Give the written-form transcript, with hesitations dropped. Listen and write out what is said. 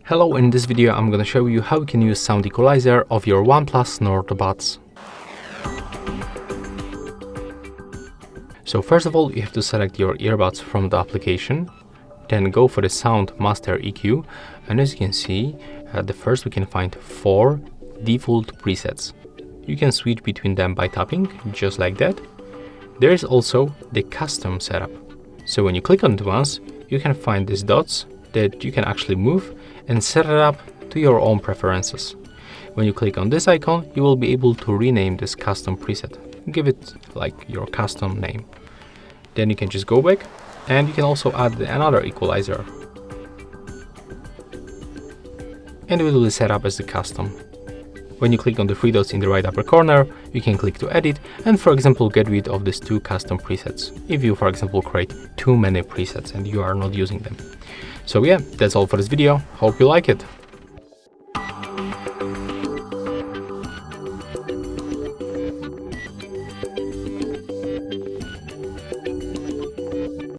Hello, in this video I'm going to show you how you can use sound equalizer of your OnePlus Nord Buds. So first of all, you have to select your earbuds from the application, then go for the Sound Master EQ, and as you can see, at the first we can find 4 default presets. You can switch between them by tapping, just like that. There is also the custom setup. So when you click on it once, you can find these dots that you can actually move and set it up to your own preferences. When you click on this icon, you will be able to rename this custom preset. Give it like your custom name. Then you can just go back and you can also add another equalizer. And it will be set up as the custom. When you click on the 3 dots in the right upper corner, you can click to edit and, for example, get rid of these 2 custom presets if you, for example, create too many presets and you are not using them. So yeah, that's all for this video. Hope you like it.